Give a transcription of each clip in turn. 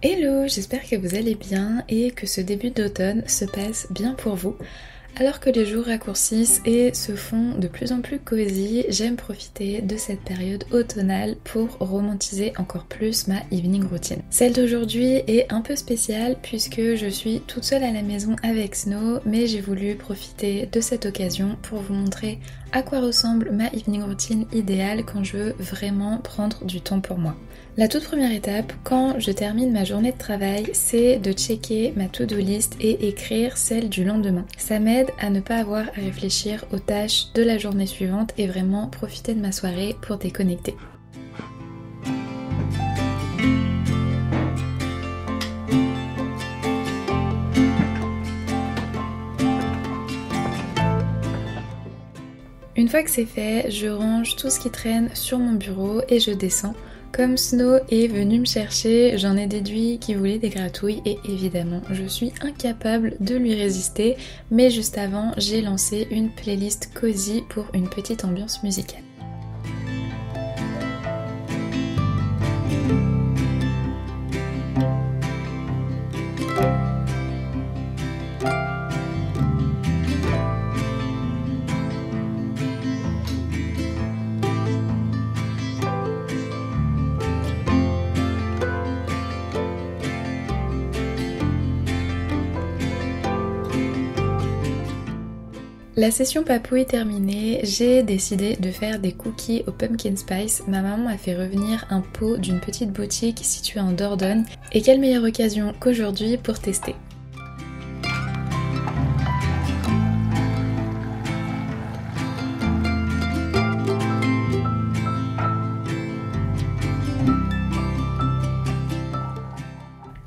Hello, j'espère que vous allez bien et que ce début d'automne se passe bien pour vous. Alors que les jours raccourcissent et se font de plus en plus cosy, j'aime profiter de cette période automnale pour romantiser encore plus ma evening routine. Celle d'aujourd'hui est un peu spéciale puisque je suis toute seule à la maison avec Snow, mais j'ai voulu profiter de cette occasion pour vous montrer à quoi ressemble ma evening routine idéale quand je veux vraiment prendre du temps pour moi. La toute première étape, quand je termine ma journée de travail, c'est de checker ma to-do list et écrire celle du lendemain. Ça m'aide à ne pas avoir à réfléchir aux tâches de la journée suivante et vraiment profiter de ma soirée pour déconnecter. Une fois que c'est fait, je range tout ce qui traîne sur mon bureau et je descends. Comme Snow est venu me chercher, j'en ai déduit qu'il voulait des gratouilles et évidemment, je suis incapable de lui résister. Mais juste avant, j'ai lancé une playlist cosy pour une petite ambiance musicale. La session papouille terminée, j'ai décidé de faire des cookies au pumpkin spice. Ma maman a fait revenir un pot d'une petite boutique située en Dordogne et quelle meilleure occasion qu'aujourd'hui pour tester.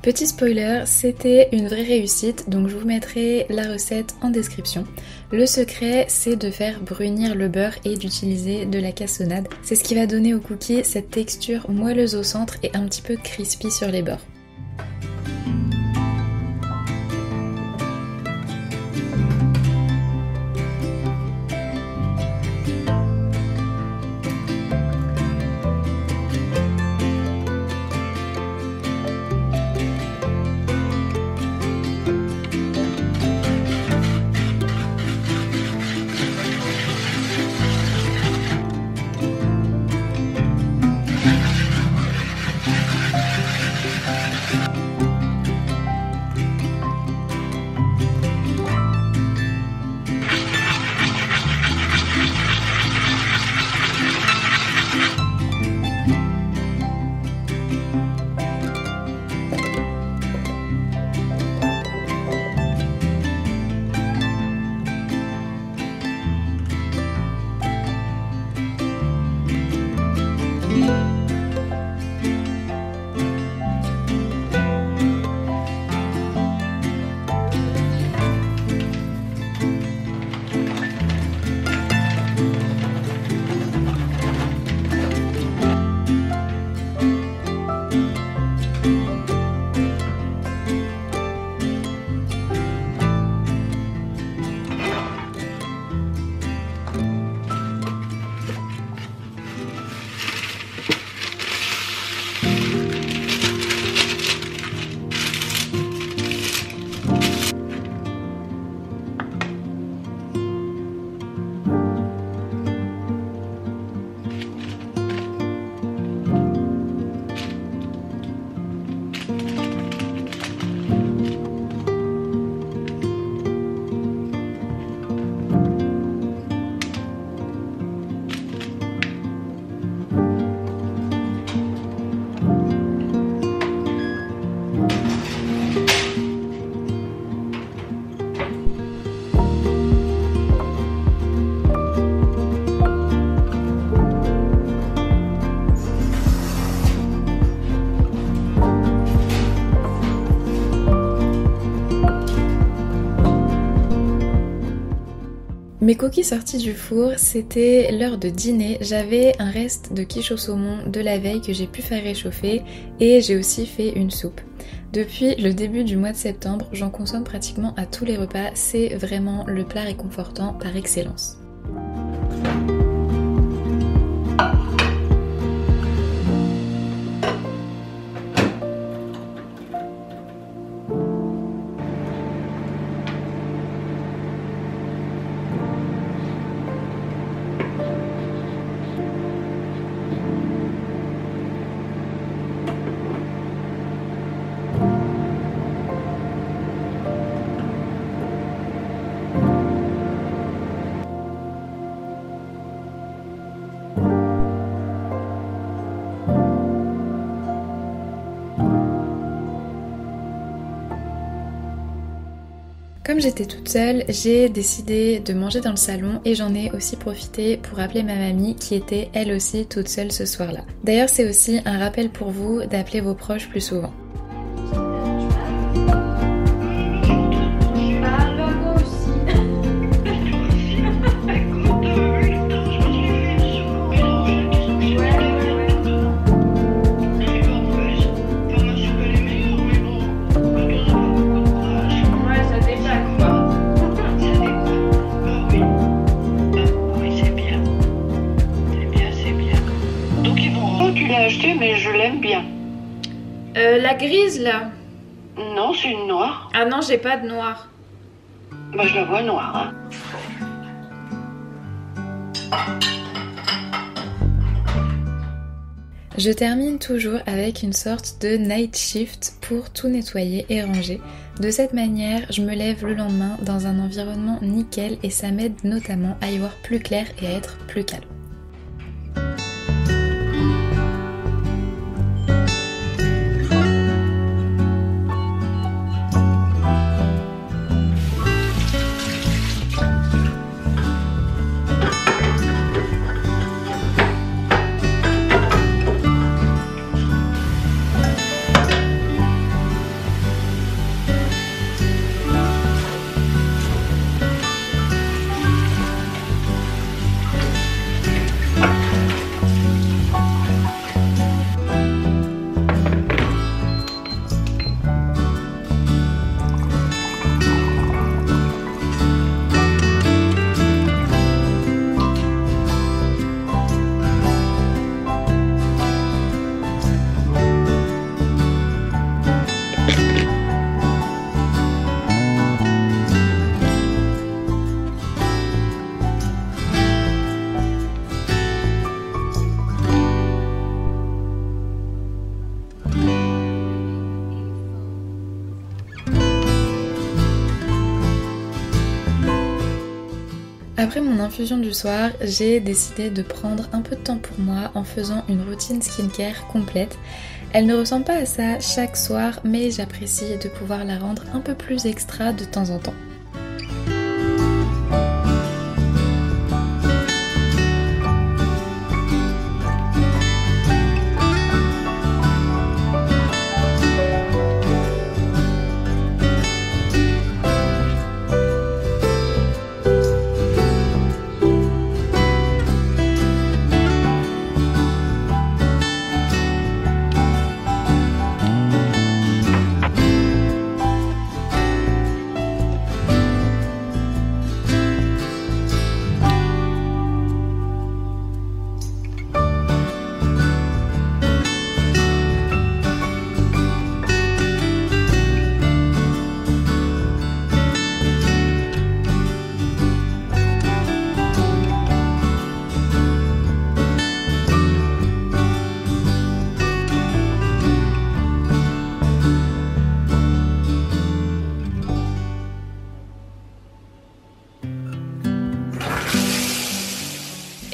Petit spoiler, c'était une vraie réussite, donc je vous mettrai la recette en description. Le secret, c'est de faire brunir le beurre et d'utiliser de la cassonade. C'est ce qui va donner au cookie cette texture moelleuse au centre et un petit peu crispy sur les bords. Mes cookies sortis du four, c'était l'heure de dîner. J'avais un reste de quiche au saumon de la veille que j'ai pu faire réchauffer et j'ai aussi fait une soupe. Depuis le début du mois de septembre, j'en consomme pratiquement à tous les repas. C'est vraiment le plat réconfortant par excellence. Comme j'étais toute seule, j'ai décidé de manger dans le salon et j'en ai aussi profité pour appeler ma mamie qui était elle aussi toute seule ce soir-là. D'ailleurs, c'est aussi un rappel pour vous d'appeler vos proches plus souvent. Mais je l'aime bien. La grise là? Non, c'est une noire. Ah non, j'ai pas de noir. Bah je la vois noire, hein. Je termine toujours avec une sorte de night shift pour tout nettoyer et ranger. De cette manière, je me lève le lendemain dans un environnement nickel et ça m'aide notamment à y voir plus clair et à être plus calme. Après mon infusion du soir, j'ai décidé de prendre un peu de temps pour moi en faisant une routine skincare complète. Elle ne ressemble pas à ça chaque soir, mais j'apprécie de pouvoir la rendre un peu plus extra de temps en temps.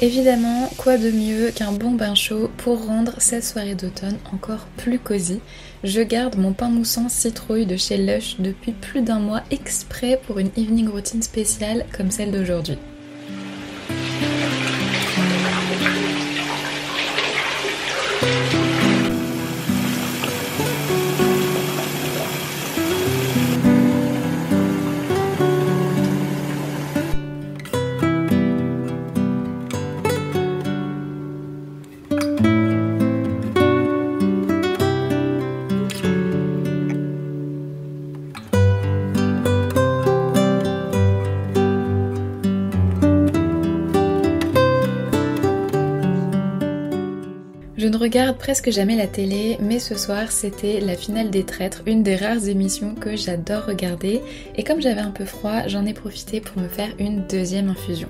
Évidemment, quoi de mieux qu'un bon bain chaud pour rendre cette soirée d'automne encore plus cosy. Je garde mon pain moussant citrouille de chez Lush depuis plus d'un mois exprès pour une evening routine spéciale comme celle d'aujourd'hui. Je ne regarde presque jamais la télé, mais ce soir c'était la finale des traîtres, une des rares émissions que j'adore regarder, et comme j'avais un peu froid, j'en ai profité pour me faire une deuxième infusion.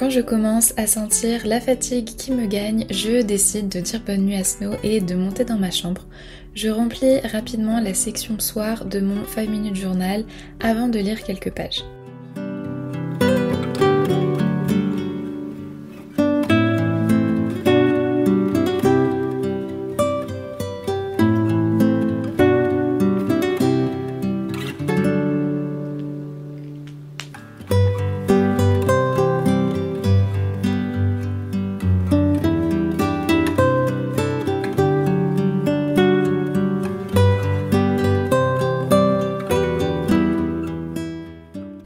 Quand je commence à sentir la fatigue qui me gagne, je décide de dire bonne nuit à Snow et de monter dans ma chambre. Je remplis rapidement la section soir de mon 5 minutes journal avant de lire quelques pages.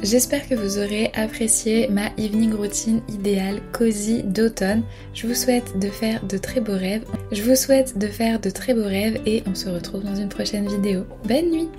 J'espère que vous aurez apprécié ma evening routine idéale, cosy d'automne. Je vous souhaite de faire de très beaux rêves. Et on se retrouve dans une prochaine vidéo. Bonne nuit!